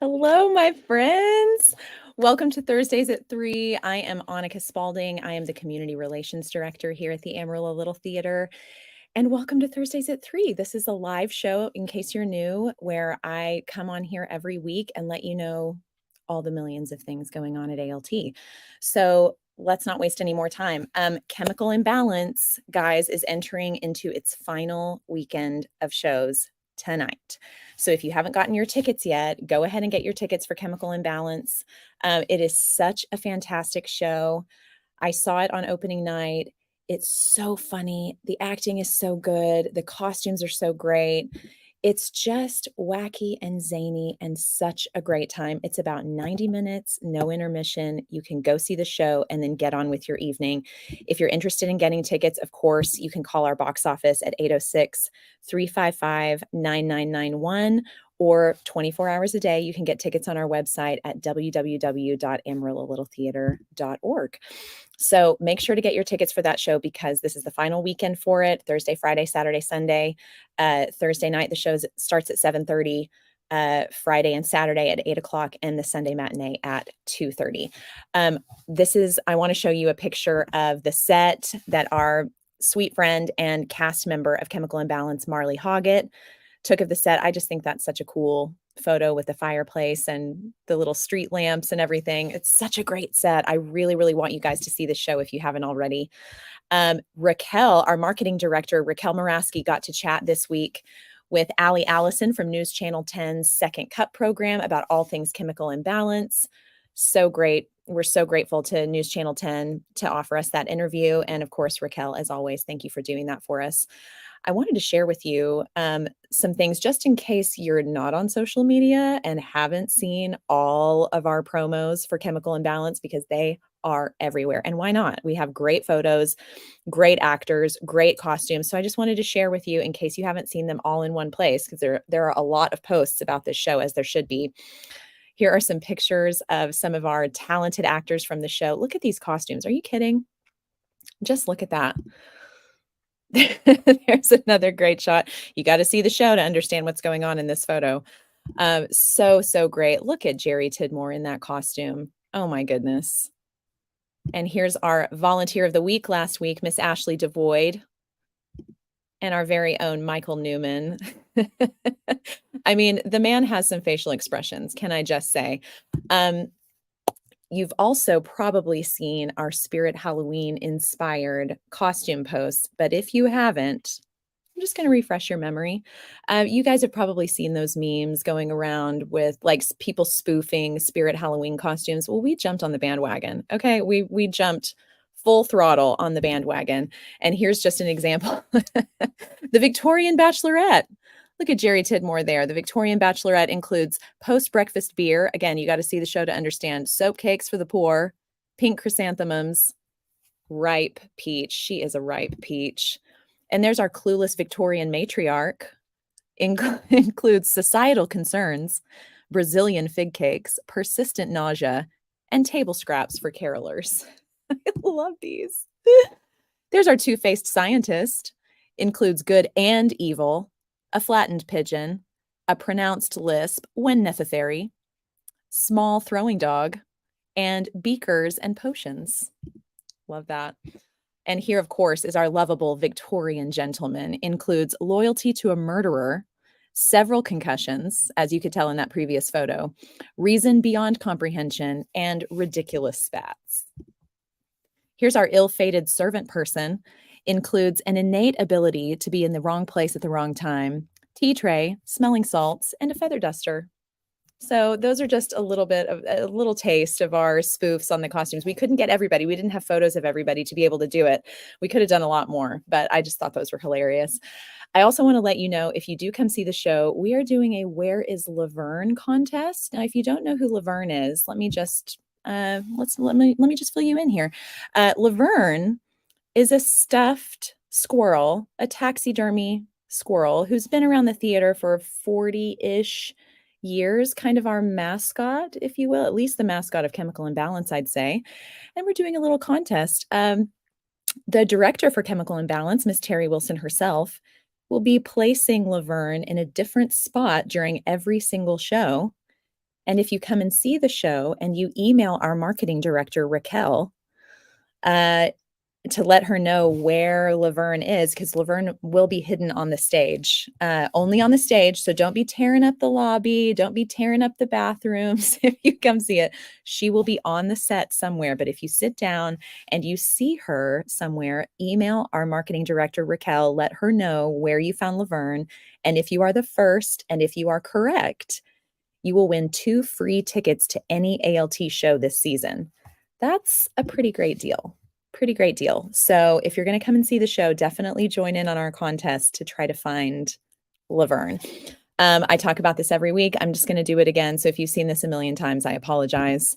Hello, my friends. Welcome to Thursdays at 3. I am Annika Spalding. I am the Community Relations Director here at the Amarillo Little Theater. And welcome to Thursdays at 3. This is a live show, in case you're new, where I come on here every week and let you know all the millions of things going on at ALT. So let's not waste any more time. Chemical Imbalance, guys, is entering into its final weekend of shows tonight. So if you haven't gotten your tickets yet, go ahead and get your tickets for Chemical Imbalance. It is such a fantastic show. I saw it on opening night. It's so funny. The acting is so good. The costumes are so great. It's just wacky and zany and such a great time. It's about 90 minutes, no intermission. You can go see the show and then get on with your evening. If you're interested in getting tickets, of course, you can call our box office at 806-355-9991, or 24 hours a day. You can get tickets on our website at www.amarillo.littletheater.org. So make sure to get your tickets for that show because this is the final weekend for it. Thursday, Friday, Saturday, Sunday. Thursday night, the show starts at 7:30. Friday and Saturday at 8 o'clock, and the Sunday matinee at 2:30. I want to show you a picture of the set that our sweet friend and cast member of Chemical Imbalance, Marley Hoggett, took of the set. I just think that's such a cool photo with the fireplace and the little street lamps and everything. It's such a great set. I really, really want you guys to see the show if you haven't already. Raquel, our marketing director, Raquel Moraski, got to chat this week with Allie Allison from News Channel 10's Second Cup program about all things Chemical Imbalance. So great. We're so grateful to News Channel 10 to offer us that interview. And of course, Raquel, as always, thank you for doing that for us. I wanted to share with you some things just in case you're not on social media and haven't seen all of our promos for Chemical Imbalance, because they are everywhere. And why not? We have great photos, great actors, great costumes. So I just wanted to share with you in case you haven't seen them all in one place, because there are a lot of posts about this show, as there should be. Here are some pictures of some of our talented actors from the show. Look at these costumes. Are you kidding? Just look at that. There's another great shot. You got to see the show to understand what's going on in this photo. So great. Look at Jerry Tidmore in that costume. Oh my goodness. And here's our volunteer of the week last week, Miss Ashley Devoid, and our very own Michael Newman. I mean, the man has some facial expressions, can I just say? You've also probably seen our Spirit Halloween inspired costume posts, but if you haven't, I'm just going to refresh your memory. You guys have probably seen those memes going around with like people spoofing Spirit Halloween costumes. Well, we jumped on the bandwagon. Okay, we jumped full throttle on the bandwagon. And here's just an example. The Victorian Bachelorette. Look at Jerry Tidmore there. The Victorian Bachelorette includes post-breakfast beer. Again, you got to see the show to understand. Soap cakes for the poor, pink chrysanthemums, ripe peach. She is a ripe peach. And there's our clueless Victorian matriarch. Includes societal concerns, Brazilian fig cakes, persistent nausea, and table scraps for carolers. I love these. There's our two-faced scientist. Includes good and evil, a flattened pigeon, a pronounced lisp when necessary, small throwing dog, and beakers and potions. Love that. And here, of course, is our lovable Victorian gentleman. Includes loyalty to a murderer, several concussions, as you could tell in that previous photo, reason beyond comprehension, and ridiculous spats. Here's our ill-fated servant person. Includes an innate ability to be in the wrong place at the wrong time, tea tray, smelling salts, and a feather duster. So those are just a little taste of our spoofs on the costumes. We couldn't get everybody. We didn't have photos of everybody to be able to do it. We could have done a lot more, but I just thought those were hilarious. I also want to let you know, if you do come see the show, we are doing a Where is Laverne contest. Now, if you don't know who Laverne is, let me just let me just fill you in here. Laverne is a stuffed squirrel, a taxidermy squirrel who's been around the theater for 40-ish years, kind of our mascot, if you will, at least the mascot of Chemical Imbalance, I'd say. And we're doing a little contest. The director for Chemical Imbalance, Miss Terry Wilson herself, will be placing Laverne in a different spot during every single show. And if you come and see the show and you email our marketing director, Raquel, to let her know where Laverne is, because Laverne will be hidden on the stage, only on the stage. So don't be tearing up the lobby. Don't be tearing up the bathrooms if you come see it. She will be on the set somewhere. But if you sit down and you see her somewhere, email our marketing director, Raquel, let her know where you found Laverne. And if you are the first, and if you are correct, you will win 2 free tickets to any ALT show this season. That's a pretty great deal. Pretty great deal. So if you're going to come and see the show, definitely join in on our contest to try to find Laverne. I talk about this every week. I'm just going to do it again. So if you've seen this a million times, I apologize.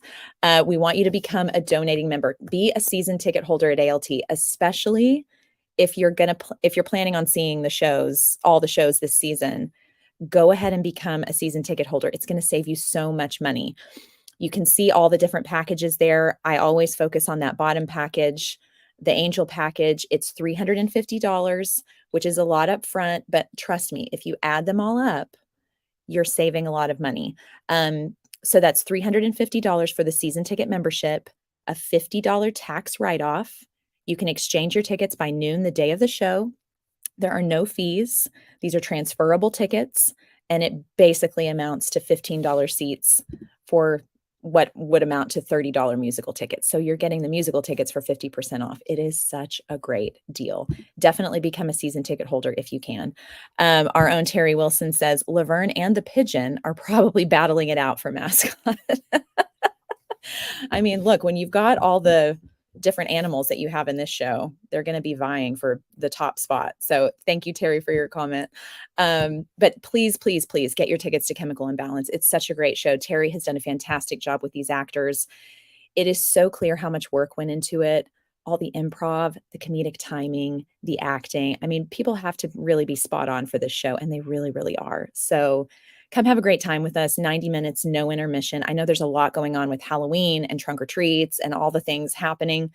We want you to become a donating member. Be a season ticket holder at ALT, especially if you're planning on seeing the shows, all the shows this season. Go ahead and become a season ticket holder. It's going to save you so much money. You can see all the different packages there. I always focus on that bottom package, the Angel package. It's $350, which is a lot up front, but trust me, if you add them all up, you're saving a lot of money. So that's $350 for the season ticket membership, a $50 tax write-off. You can exchange your tickets by noon the day of the show. There are no fees. These are transferable tickets, and it basically amounts to $15 seats for what would amount to $30 musical tickets. So you're getting the musical tickets for 50% off. It is such a great deal. Definitely become a season ticket holder if you can. Our own Terry Wilson says, Laverne and the pigeon are probably battling it out for mascot. I mean, look, when you've got all the different animals that you have in this show, they're going to be vying for the top spot. So thank you, Terry, for your comment. But please, please, please get your tickets to Chemical Imbalance. It's such a great show. Terry has done a fantastic job with these actors. It is so clear how much work went into it. All the improv, the comedic timing, the acting. I mean, people have to really be spot on for this show, and they really, really are. So come have a great time with us. 90 minutes, no intermission. I know there's a lot going on with Halloween and trunk or treats and all the things happening,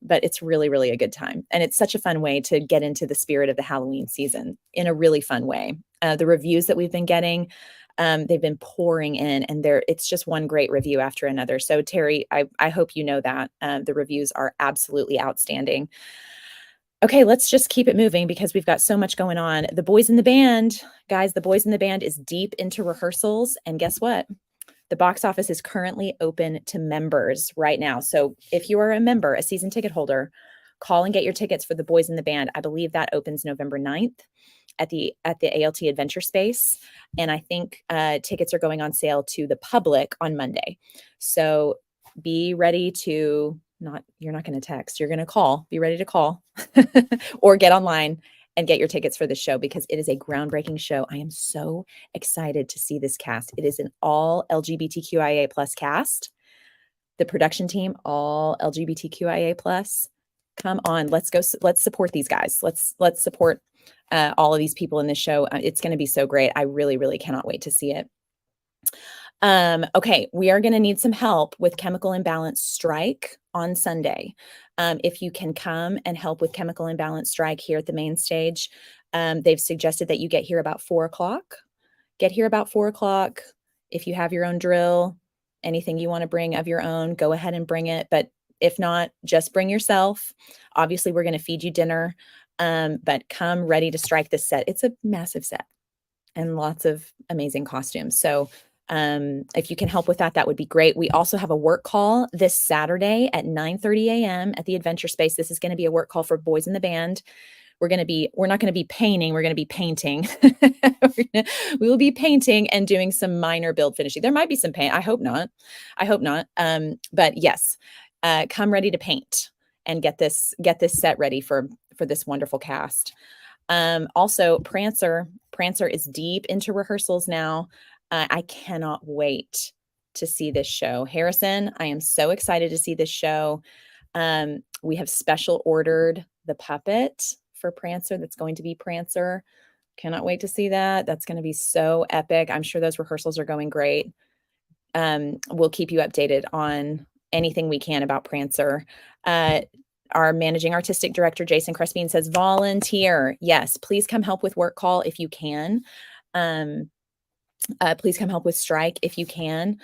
but it's really, really a good time. And it's such a fun way to get into the spirit of the Halloween season in a really fun way. The reviews that we've been getting, they've been pouring in, and it's just one great review after another. So Terry, I hope you know that the reviews are absolutely outstanding. Okay, let's just keep it moving because we've got so much going on. The Boys in the Band, guys, the Boys in the Band is deep into rehearsals. And guess what? The box office is currently open to members right now. So if you are a member, a season ticket holder, call and get your tickets for the Boys in the Band. I believe that opens November 9th at the ALT Adventure Space. And I think tickets are going on sale to the public on Monday. So be ready to you're not going to text, you're going to call, be ready to call or get online and get your tickets for the show because it is a groundbreaking show. I am so excited to see this cast. It is an all LGBTQIA plus cast. The production team, all LGBTQIA plus. Come on, let's go. Let's support these guys. Let's support all of these people in this show. It's going to be so great. I really, really cannot wait to see it. Okay, we are going to need some help with Chemical Imbalance strike on Sunday. If you can come and help with Chemical Imbalance strike here at the main stage, they've suggested that you get here about 4:00. Get here about 4:00. If you have your own drill, anything you want to bring of your own, go ahead and bring it. But if not, just bring yourself. Obviously, we're going to feed you dinner, but come ready to strike this set. It's a massive set and lots of amazing costumes. So if you can help with that, that would be great. We also have a work call this Saturday at 9:30 a.m. at the Adventure Space. This is going to be a work call for Boys in the Band. We're not going to be painting. We're going to be painting. We will be painting and doing some minor build finishing. There might be some paint. I hope not. But yes, come ready to paint and get this set ready for this wonderful cast. Also, Prancer is deep into rehearsals now. I cannot wait to see this show. Harrison, I am so excited to see this show. We have special ordered the puppet for Prancer. That's going to be Prancer. Cannot wait to see that. That's going to be so epic. I'm sure those rehearsals are going great. We'll keep you updated on anything we can about Prancer. Our managing artistic director, Jason Crespin, says volunteer. Yes, please come help with work call if you can. Please come help with strike if you can.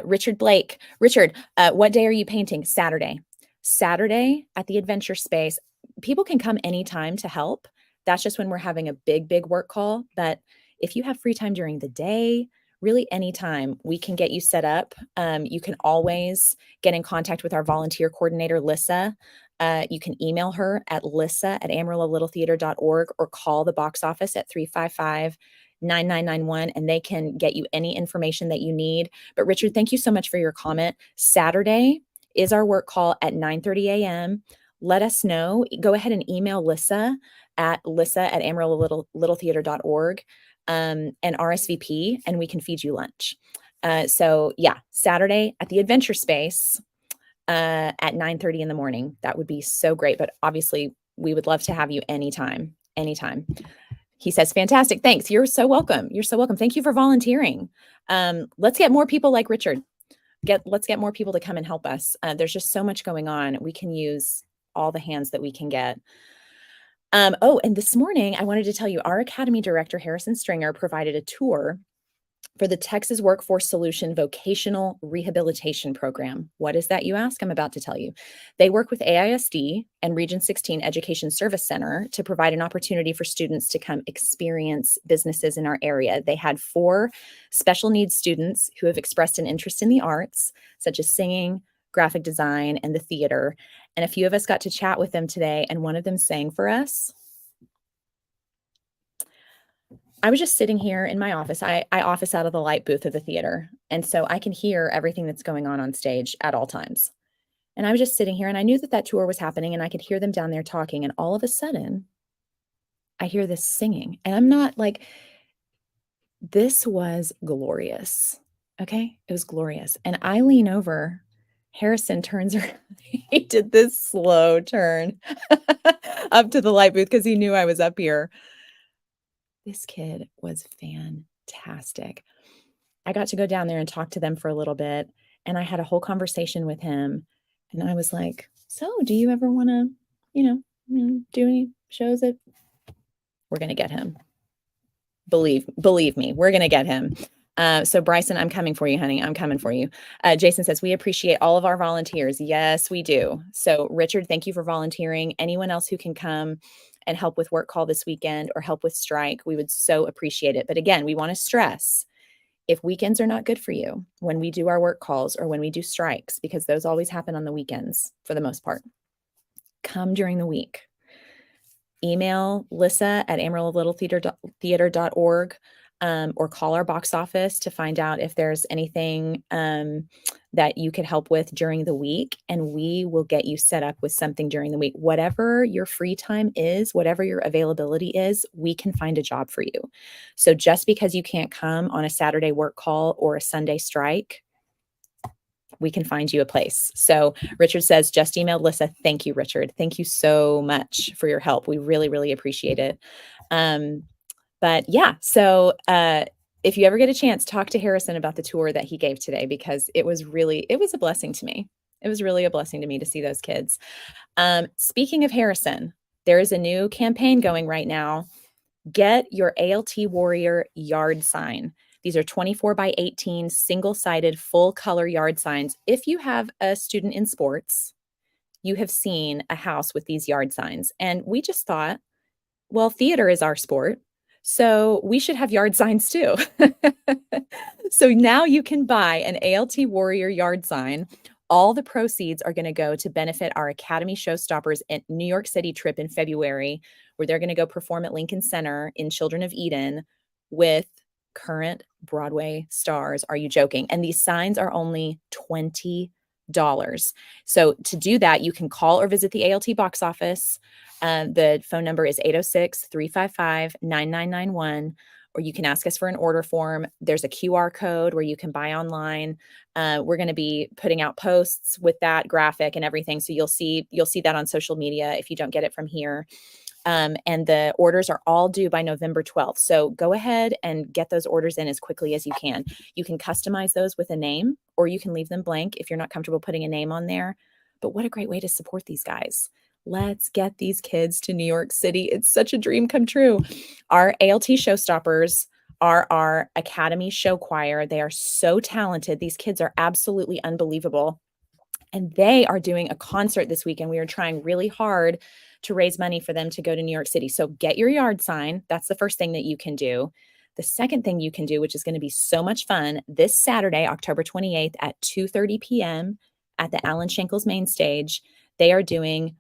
Richard Blake. Richard, what day are you painting? Saturday. Saturday at the Adventure Space. People can come anytime to help. That's just when we're having a big work call. But if you have free time during the day, really anytime, we can get you set up. You can always get in contact with our volunteer coordinator, Lissa. You can email her at lissa@amarillo.littletheater.org or call the box office at 355-9991, and they can get you any information that you need. But Richard, thank you so much for your comment. Saturday is our work call at 9:30 a.m. Let us know. Go ahead and email Lissa@amarillo.littletheater.org and RSVP, and we can feed you lunch. So yeah, Saturday at the Adventure Space at 9:30 in the morning. That would be so great. But obviously, we would love to have you anytime. He says, fantastic. Thanks. You're so welcome. Thank you for volunteering. Let's get more people like Richard. Let's get more people to come and help us. There's just so much going on. We can use all the hands that we can get. And this morning, I wanted to tell you, our Academy Director, Harrison Stringer, provided a tour for the Texas Workforce Solution Vocational Rehabilitation Program. What is that, you ask? I'm about to tell you. They work with AISD and Region 16 Education Service Center to provide an opportunity for students to come experience businesses in our area. They had 4 special needs students who have expressed an interest in the arts, such as singing, graphic design, and the theater. And a few of us got to chat with them today, and one of them sang for us. I was just sitting here in my office. I office out of the light booth of the theater. And so I can hear everything that's going on stage at all times. And I was just sitting here and I knew that tour was happening and I could hear them down there talking. And all of a sudden, I hear this singing. And I'm not like, this was glorious. Okay. It was glorious. And I lean over. Harrison turns around. He did this slow turn up to the light booth because he knew I was up here. This kid was fantastic. I got to go down there and talk to them for a little bit, and I had a whole conversation with him, and I was like, so do you ever want to, do any shows at... We're going to get him. Believe me, we're going to get him. So Bryson, I'm coming for you, honey. I'm coming for you. Jason says, we appreciate all of our volunteers. Yes, we do. So Richard, thank you for volunteering. Anyone else who can come and help with work call this weekend or help with strike, we would so appreciate it. But again, we want to stress, if weekends are not good for you, when we do our work calls or when we do strikes, because those always happen on the weekends for the most part, come during the week. Email Lissa@amarillo.littletheater.org or call our box office to find out if there's anything that you could help with during the week, and we will get you set up with something during the week. Whatever your free time is, whatever your availability is, we can find a job for you. So just because you can't come on a Saturday work call or a Sunday strike, we can find you a place. So Richard says, just emailed Lissa. Thank you, Richard. Thank you so much for your help. We really appreciate it. But yeah, so if you ever get a chance, talk to Harrison about the tour that he gave today, because it was a blessing to me. It was really a blessing to me to see those kids. Speaking of Harrison, there is a new campaign going right now. Get your ALT Warrior yard sign. These are 24 by 18 single-sided full color yard signs. If you have a student in sports, you have seen a house with these yard signs. And we just thought, well, theater is our sport, so we should have yard signs too. So now you can buy an ALT Warrior yard sign. All the proceeds are going to go to benefit our Academy Showstoppers at New York City trip in February, where they're going to go perform at Lincoln Center in Children of Eden with current Broadway stars. Are you joking? And these signs are only $20. So to do that, you can call or visit the ALT box office. The phone number is 806-355-9991, or you can ask us for an order form. There's a QR code where you can buy online. We're going to be putting out posts with that graphic and everything. So you'll see that on social media if you don't get it from here. And the orders are all due by November 12th. So go ahead and get those orders in as quickly as you can. You can customize those with a name, or you can leave them blank if you're not comfortable putting a name on there. But what a great way to support these guys. Let's get these kids to New York City. It's such a dream come true. Our ALT Showstoppers are our Academy show choir. They are so talented. These kids are absolutely unbelievable. And they are doing a concert this weekend. We are trying really hard to raise money for them to go to New York City. So get your yard sign. That's the first thing that you can do. The second thing you can do, which is going to be so much fun, this Saturday, October 28th at 2:30 p.m. at the Alan Shankles main stage, they are doing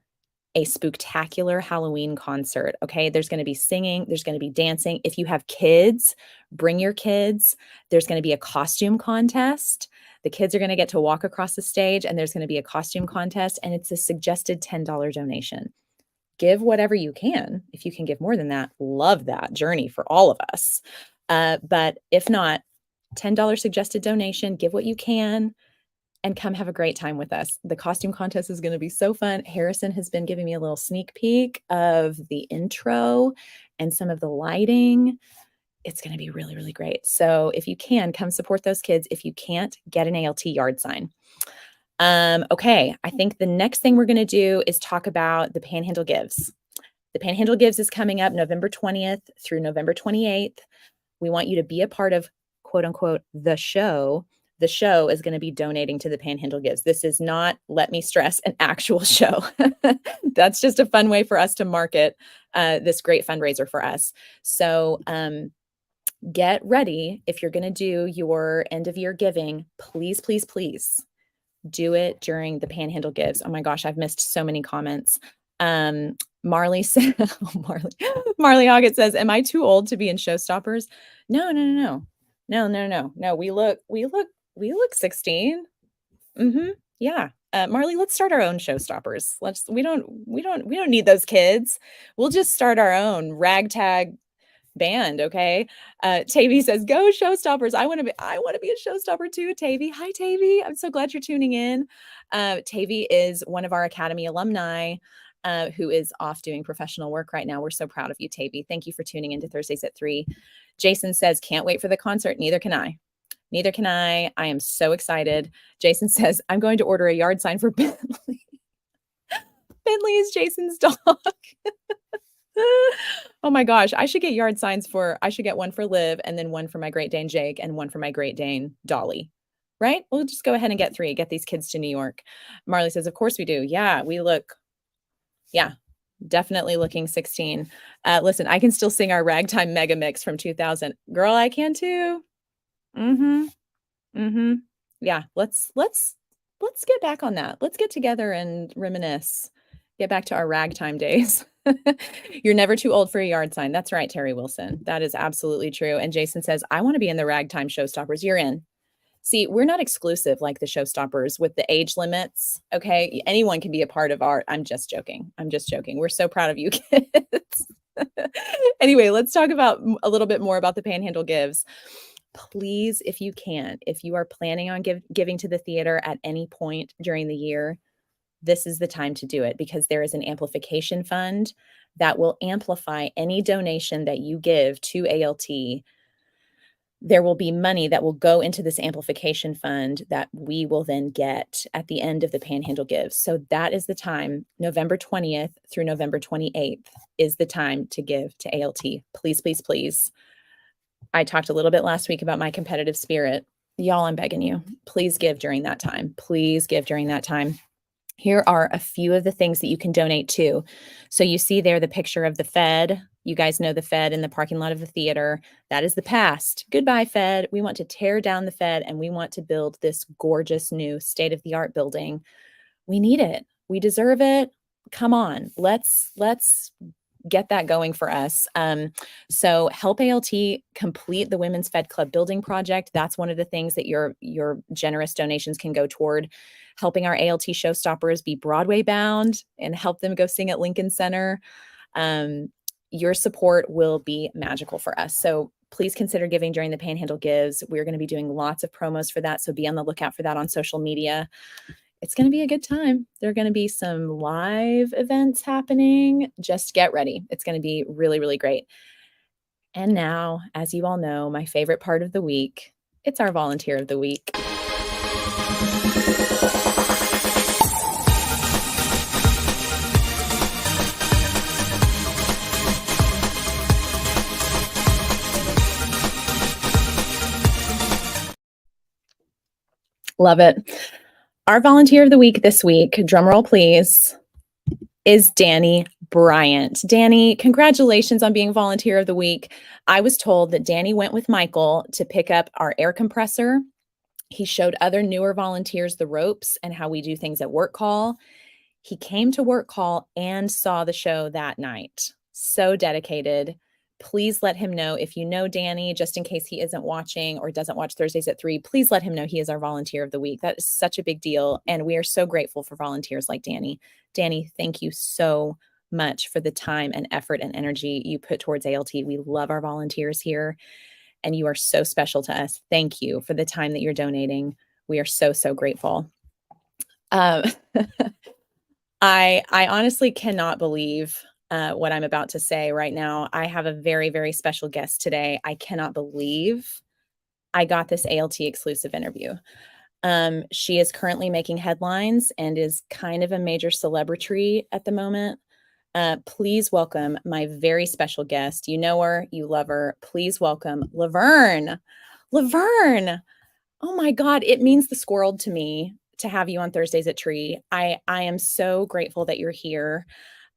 a spooktacular Halloween concert. Okay. There's going to be singing. There's going to be dancing. If you have kids, bring your kids. There's going to be a costume contest. The kids are going to get to walk across the stage and there's going to be a costume contest and it's a suggested $10 donation. Give whatever you can. If you can give more than that, love that journey for all of us. But if not, $10 suggested donation, give what you can and come have a great time with us. The costume contest is going to be so fun. Harrison has been giving me a little sneak peek of the intro and some of the lighting. It's going to be really, really great. So if you can, come support those kids. If you can't, get an ALT yard sign. Okay, I think the next thing we're going to do is talk about the Panhandle Gives. The Panhandle Gives is coming up November 20th through November 28th. We want you to be a part of, quote unquote, the show. The show is going to be donating to the Panhandle Gives. This is not, let me stress, an actual show. That's just a fun way for us to market this great fundraiser for us. So get ready. If you're going to do your end of year giving, please, please, please do it during the Panhandle Gives. Oh my gosh, I've missed so many comments. Marley said, Marley Hoggett says, am I too old to be in Showstoppers? No. We look 16. Yeah. Marley, let's start our own Showstoppers. We don't need those kids. We'll just start our own ragtag band. Okay. Tavy says, go Showstoppers. I want to be a Showstopper too. Tavy. Hi, Tavy. I'm so glad you're tuning in. Tavy is one of our Academy alumni, who is off doing professional work right now. We're so proud of you, Tavy. Thank you for tuning into Thursdays at 3. Jason says, can't wait for the concert. Neither can I. I am so excited. Jason says, I'm going to order a yard sign for Bentley. Bentley is Jason's dog. Oh my gosh. I should get yard signs I should get one for Liv and then one for my Great Dane Jake and one for my Great Dane Dolly. Right? We'll just go ahead and get 3, get these kids to New York. Marley says, of course we do. Yeah, definitely looking 16. Listen, I can still sing our ragtime mega mix from 2000. Girl, I can too. Yeah, let's get back on that. Let's get together and reminisce. Get back to our ragtime days. You're never too old for a yard sign. That's right, Terry Wilson. That is absolutely true. And Jason says, I want to be in the ragtime Showstoppers. You're in. See, we're not exclusive like the Showstoppers with the age limits. Okay. Anyone can be a part of I'm just joking. We're so proud of you kids. Anyway, let's talk about a little bit more about the Panhandle Gives. Please, if you can, if you are planning on giving to the theater at any point during the year, this is the time to do it because there is an amplification fund that will amplify any donation that you give to ALT. There will be money that will go into this amplification fund that we will then get at the end of the Panhandle Gives. So that is the time, November 20th through November 28th is the time to give to ALT. Please, please, please. I talked a little bit last week about my competitive spirit. Y'all, I'm begging you, please give during that time. Please give during that time. Here are a few of the things that you can donate to. So you see there the picture of the Fed. You guys know the Fed in the parking lot of the theater. That is the past. Goodbye, Fed. We want to tear down the Fed and we want to build this gorgeous new state-of-the-art building. We need it. We deserve it. Come on. Let's get that going for us. So help ALT complete the Women's Fed Club building project. That's one of the things that your generous donations can go toward. Helping our ALT Showstoppers be Broadway bound and help them go sing at Lincoln Center. Your support will be magical for us. So please consider giving during the Panhandle Gives. We're going to be doing lots of promos for that. So be on the lookout for that on social media. It's going to be a good time. There are going to be some live events happening. Just get ready. It's going to be really, really great. And now, as you all know, my favorite part of the week, it's our volunteer of the week. Love it. Our volunteer of the week this week, drumroll please, is Danny Bryant. Danny, congratulations on being volunteer of the week. I was told that Danny went with Michael to pick up our air compressor. He showed other newer volunteers the ropes and how we do things at work call. He came to work call and saw the show that night. So dedicated. Please let him know if you know Danny, just in case he isn't watching or doesn't watch Thursdays at 3. Please let him know he is our volunteer of the week. That is such a big deal. And we are so grateful for volunteers like Danny. Danny, thank you so much for the time and effort and energy you put towards ALT. We love our volunteers here, and you are so special to us. Thank you for the time that you're donating. We are so, so grateful. Um, I honestly cannot believe what I'm about to say right now. I have a very, very special guest today. I cannot believe I got this ALT exclusive interview. She is currently making headlines and is kind of a major celebrity at the moment. Please welcome my very special guest. You know her, you love her. Please welcome Laverne. Laverne. Oh my God, it means the squirrel to me to have you on Thursdays at Tree. I am so grateful that you're here.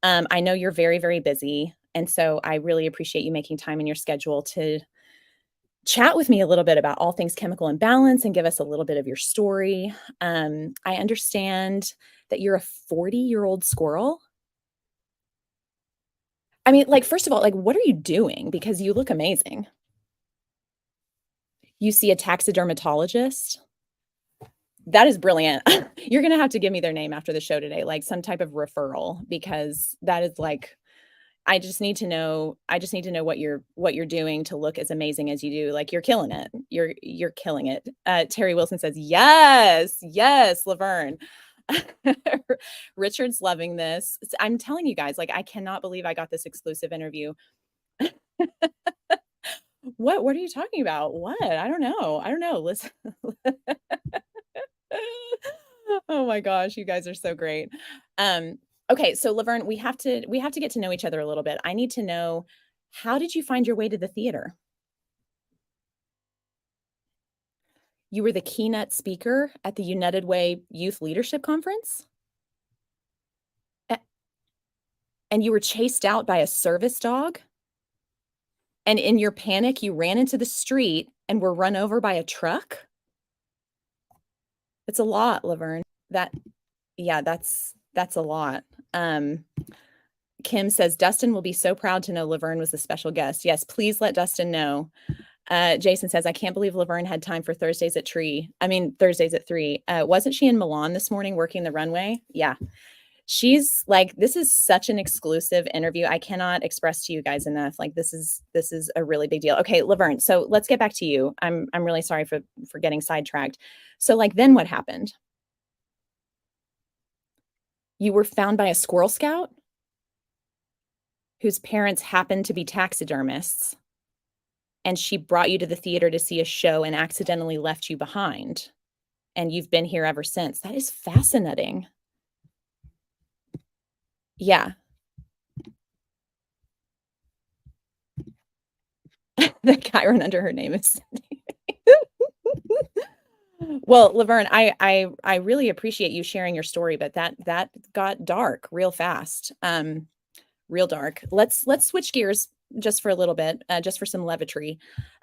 I know you're very, very busy, and so I really appreciate you making time in your schedule to chat with me a little bit about all things chemical imbalance and give us a little bit of your story. I understand that you're a 40-year-old squirrel. I mean, like, first of all, like, what are you doing? Because you look amazing. You see a taxidermatologist? That is brilliant. You're gonna have to give me their name after the show today, like some type of referral, because that is like, I just need to know what you're doing to look as amazing as you do. Like, you're killing it. You're killing it. Terry Wilson says, yes, yes, Laverne. Richard's loving this. I'm telling you guys, like, I cannot believe I got this exclusive interview. What are you talking about? What? I don't know. I don't know. Listen. Oh my gosh, you guys are so great. Okay, so Laverne, we have to get to know each other a little bit. I need to know, how did you find your way to the theater? You were the keynote speaker at the United Way Youth Leadership Conference? A- And you were chased out by a service dog? And in your panic, you ran into the street and were run over by a truck? It's a lot, Laverne. That, yeah, that's a lot. Kim says, Dustin will be so proud to know Laverne was a special guest. Yes, please let Dustin know. Jason says, I can't believe Laverne had time for Thursdays at 3. Wasn't she in Milan this morning working the runway? Yeah. She's like, this is such an exclusive interview. I cannot express to you guys enough. Like, this is a really big deal. Okay, Laverne. So let's get back to you. I'm really sorry for getting sidetracked. So, like, then what happened? You were found by a Squirrel Scout whose parents happened to be taxidermists, and she brought you to the theater to see a show and accidentally left you behind. And you've been here ever since. That is fascinating. Yeah. The Chiron under her name is Cindy. Well, Laverne, I really appreciate you sharing your story, but that got dark real fast. Real dark. Let's switch gears just for a little bit, just for some levity.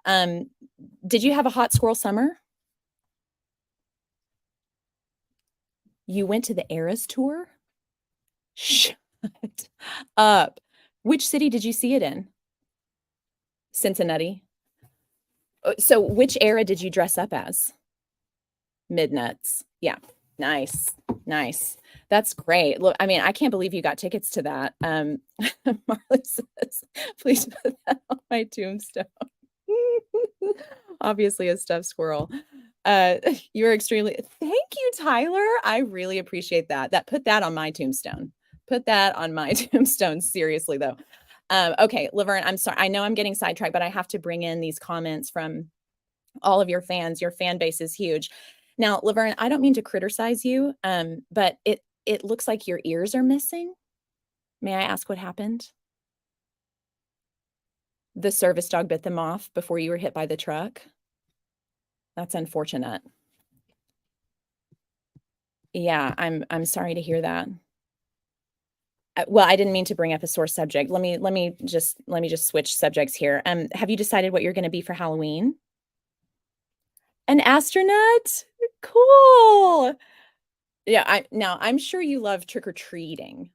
Did you have a hot squirrel summer? You went to the Eras tour? Shut up. Which city did you see it in? Cincinnati. So which era did you dress up as? Midnuts. Yeah. Nice. Nice. That's great. Look, I mean, I can't believe you got tickets to that. Marley says, please put that on my tombstone. Obviously a stuffed squirrel. You're extremely, thank you, Tyler. I really appreciate that. Put that on my tombstone. Put that on my tombstone. Seriously, though. Okay, Laverne, I'm sorry. I know I'm getting sidetracked, but I have to bring in these comments from all of your fans. Your fan base is huge. Now, Laverne, I don't mean to criticize you, but it looks like your ears are missing. May I ask what happened? The service dog bit them off before you were hit by the truck. That's unfortunate. Yeah, I'm sorry to hear that. Well, I didn't mean to bring up a sore subject. Let me just switch subjects here. Have you decided what you're gonna be for Halloween? An astronaut? Cool. Yeah, I'm sure you love trick-or-treating.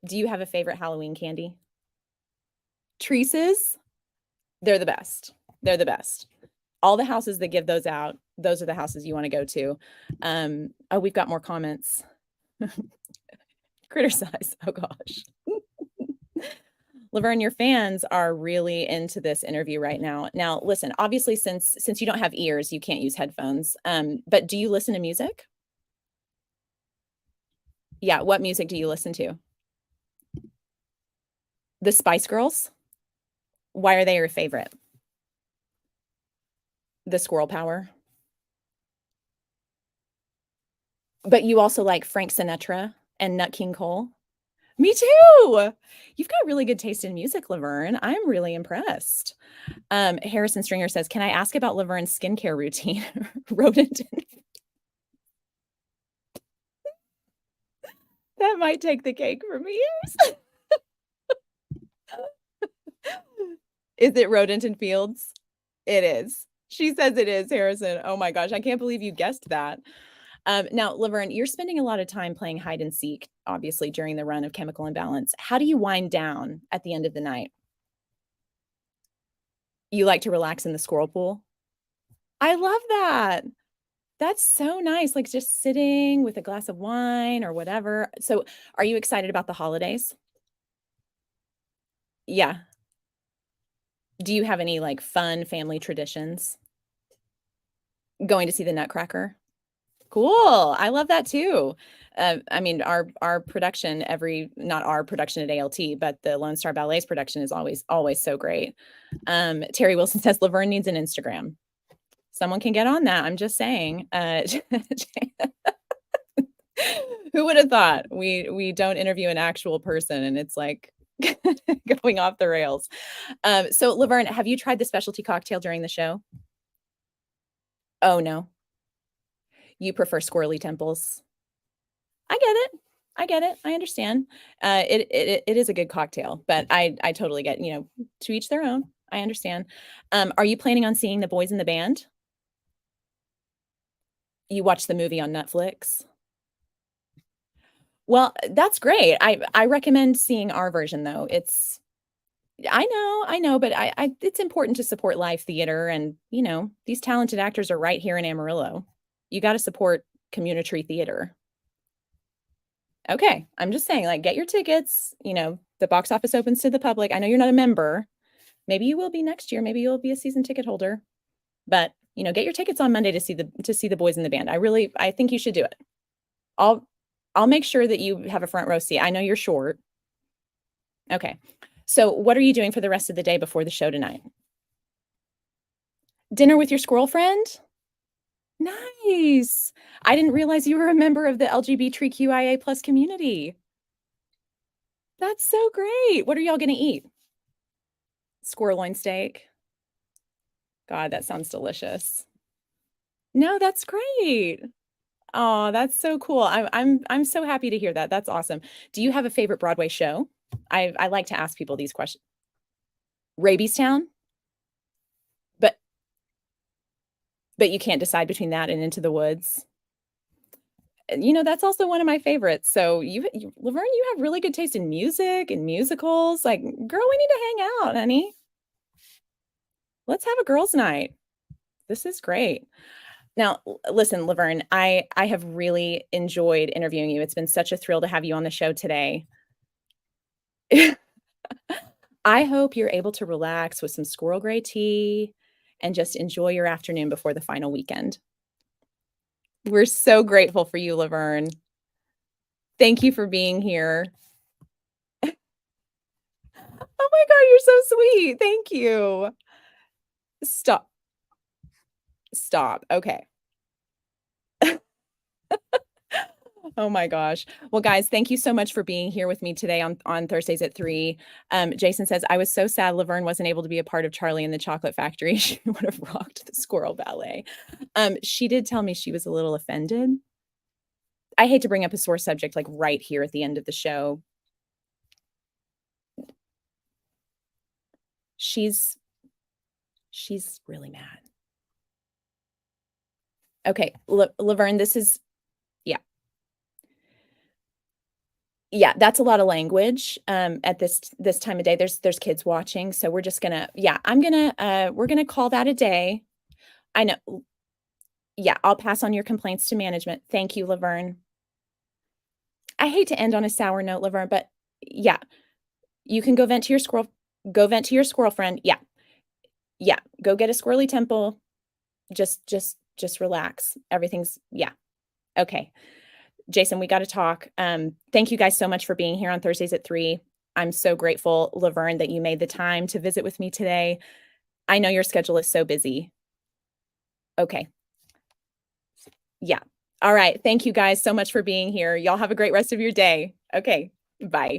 Do you have a favorite Halloween candy? Treeces? They're the best. They're the best. All the houses that give those out, those are the houses you wanna go to. Oh, we've got more comments. Criticize. Oh gosh. Laverne, your fans are really into this interview right now. Now, listen, obviously, since you don't have ears, you can't use headphones. But do you listen to music? Yeah, what music do you listen to? The Spice Girls? Why are they your favorite? The Squirrel Power? But you also like Frank Sinatra and Nut King Cole? Me too. You've got really good taste in music, Laverne. I'm really impressed. Harrison Stringer says, "Can I ask about Laverne's skincare routine?" Rodent. That might take the cake for me. Is it rodent and fields? It is. She says it is, Harrison. Oh my gosh, I can't believe you guessed that. Now, Laverne, you're spending a lot of time playing hide and seek, obviously, during the run of Chemical Imbalance. How do you wind down at the end of the night? You like to relax in the squirrel pool? I love that. That's so nice, like, just sitting with a glass of wine or whatever. So, are you excited about the holidays? Yeah. Do you have any, like, fun family traditions? Going to see the Nutcracker? Cool. I love that too. I mean, our production every not our production at ALT, but the Lone Star Ballet's production is always so great. Terry Wilson says Laverne needs an Instagram. Someone can get on that. I'm just saying. Who would have thought we don't interview an actual person and it's like going off the rails. So Laverne, have you tried the specialty cocktail during the show? Oh no, you prefer squirrely temples. I get it. I get it. I understand. It is a good cocktail, but I totally get, to each their own. I understand. Are you planning on seeing The Boys in the Band? You watched the movie on Netflix? Well, that's great. I recommend seeing our version though. I know, but I it's important to support live theater and, these talented actors are right here in Amarillo. You got to support community theater. Okay, I'm just saying, like, get your tickets, the box office opens to the public. I know you're not a member. Maybe you will be next year. Maybe you'll be a season ticket holder. But, get your tickets on Monday to see the boys in the band. I think you should do it. I'll I'll make sure that you have a front row seat. I know you're short. Okay. So, what are you doing for the rest of the day before the show tonight? Dinner with your squirrel friend? Nice. I didn't realize you were a member of the LGBTQIA plus community. That's so great. What are y'all gonna eat? Squirrel loin steak? God, that sounds delicious. No, that's great. Oh, that's so cool. I'm so happy to hear that. That's awesome. Do you have a favorite Broadway show? I like to ask people these questions. Rabiestown? But you can't decide between that and Into the Woods? That's also one of my favorites. So Laverne, you have really good taste in music and musicals. Like, girl, we need to hang out, honey. Let's have a girls' night. This is great. Now, listen, Laverne, I have really enjoyed interviewing you. It's been such a thrill to have you on the show today. I hope you're able to relax with some squirrel gray tea and just enjoy your afternoon before the final weekend. We're so grateful for you, Laverne. Thank you for being here. Oh my God, you're so sweet. Thank you. Stop. Stop. Okay. Oh my gosh. Well, guys, thank you so much for being here with me today on Thursdays at 3. Jason says, I was so sad Laverne wasn't able to be a part of Charlie and the Chocolate Factory. She would have rocked the squirrel ballet. She did tell me she was a little offended. I hate to bring up a sore subject, like, right here at the end of the show. She's she's really mad. Okay, Laverne, this is yeah. Yeah, that's a lot of language, at this time of day. There's kids watching, so we're just gonna yeah, we're gonna call that a day. I know yeah, I'll pass on your complaints to management. Thank you, Laverne. I hate to end on a sour note, Laverne, but yeah, you can go vent to your squirrel friend. Yeah, yeah, go get a squirrely temple. Just relax. Everything's yeah, okay. Jason, we gotta talk. Thank you guys so much for being here on Thursdays at 3. I'm so grateful, Laverne, that you made the time to visit with me today. I know your schedule is so busy. Okay. Yeah. All right. Thank you guys so much for being here. Y'all have a great rest of your day. Okay. Bye.